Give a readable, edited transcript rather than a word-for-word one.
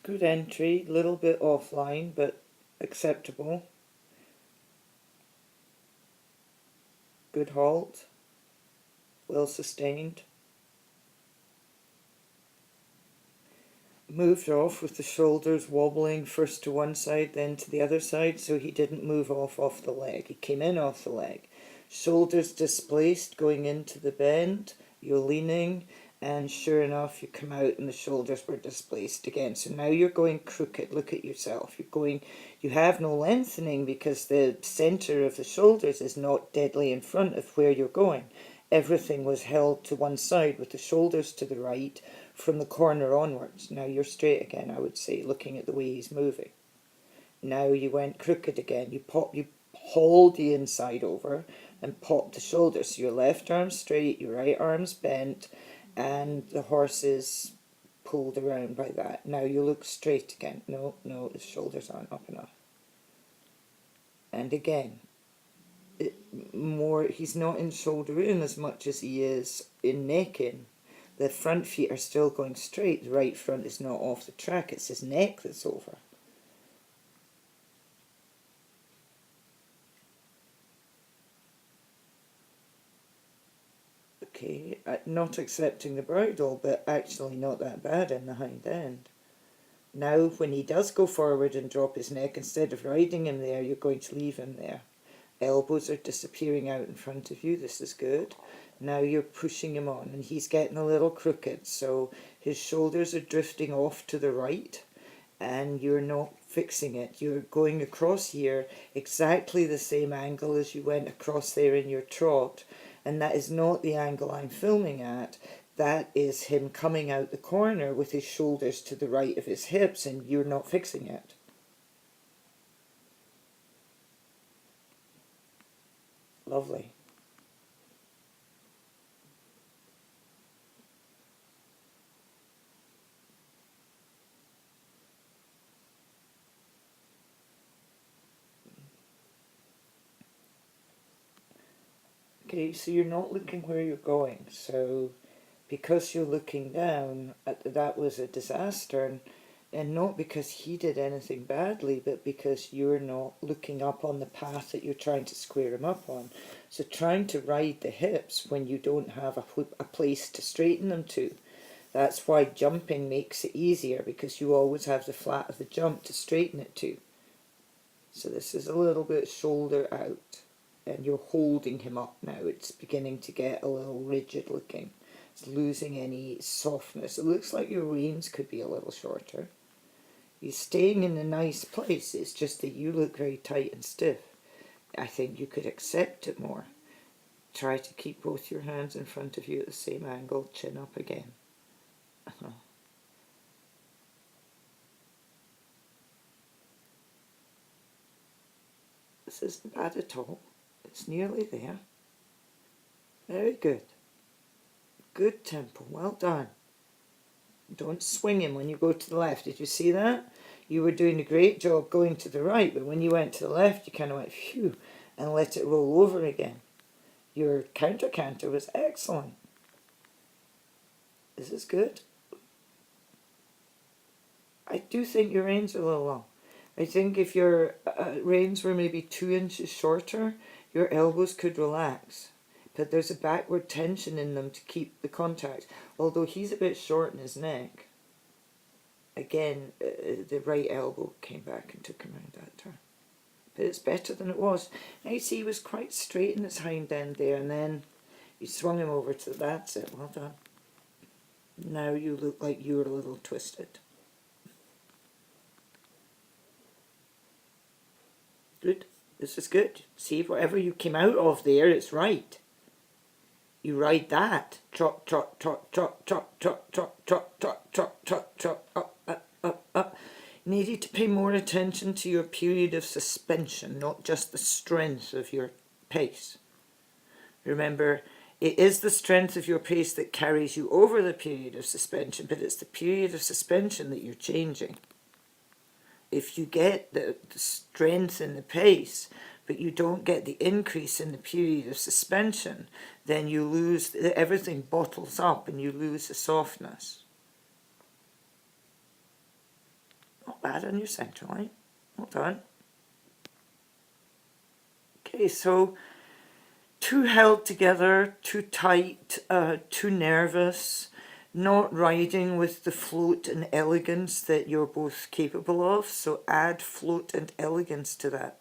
Good entry, little bit offline, but acceptable. Good halt, well sustained. Moved off with the shoulders wobbling first to one side, then to the other side, so he didn't move off the leg. He came in off the leg. Shoulders displaced going into the bend, you're leaning, and sure enough, you come out and the shoulders were displaced again. So now you're going crooked. Look at yourself. You have no lengthening because the center of the shoulders is not deadly in front of where you're going. Everything was held to one side with the shoulders to the right from the corner onwards. Now you're straight again, I would say, looking at the way he's moving. Now you went crooked again. You hauled the inside over and popped the shoulders. So your left arm's straight, your right arm's bent, and the horse is pulled around by that. Now you look straight again. No, the shoulders aren't up enough. And again, he's not in shoulder in as much as he is in neck in. The front feet are still going straight. The right front is not off the track. It's his neck that's over. Okay, not accepting the bridle, but actually not that bad in the hind end. Now, when he does go forward and drop his neck, instead of riding him there, you're going to leave him there. Elbows are disappearing out in front of you. This is good. Now you're pushing him on, and he's getting a little crooked, so his shoulders are drifting off to the right, and you're not fixing it. You're going across here exactly the same angle as you went across there in your trot, and that is not the angle I'm filming at. That is him coming out the corner with his shoulders to the right of his hips, and you're not fixing it. Lovely. Okay, so you're not looking where you're going, so because you're looking down, that was a disaster, and not because he did anything badly, but because you're not looking up on the path that you're trying to square him up on. So trying to ride the hips when you don't have a place to straighten them to. That's why jumping makes it easier, because you always have the flat of the jump to straighten it to. So this is a little bit shoulder out, and you're holding him up now. It's beginning to get a little rigid looking. It's losing any softness. It looks like your reins could be a little shorter. He's staying in a nice place. It's just that you look very tight and stiff. I think you could accept it more. Try to keep both your hands in front of you at the same angle, chin up again. This isn't bad at all. It's nearly there. Very good. Good tempo. Well done. Don't swing him when you go to the left. Did you see that? You were doing a great job going to the right, but when you went to the left, you kind of went phew and let it roll over again. Your counter-canter was excellent. This is good. I do think your reins are a little long. I think if your reins were maybe 2 inches shorter, your elbows could relax. But there's a backward tension in them to keep the contact. Although he's a bit short in his neck. Again, the right elbow came back and took him around that turn. But it's better than it was. Now you see he was quite straight in his hind end there, and then you swung him over to that's it. Well done. Now you look like you were a little twisted. Good. This is good. See, whatever you came out of there, it's right. You ride that. Trot, trot, trot, trot, trot, trot, trot, trot, trot, trot, trot, trot, up, up, up, up. Needed to pay more attention to your period of suspension, not just the strength of your pace. Remember, it is the strength of your pace that carries you over the period of suspension, but it's the period of suspension that you're changing. If you get the strength in the pace, but you don't get the increase in the period of suspension, then you lose, everything bottles up and you lose the softness. bad on your centre line. Well done. Okay, so too held together, too tight, too nervous, not riding with the float and elegance that you're both capable of. So add float and elegance to that.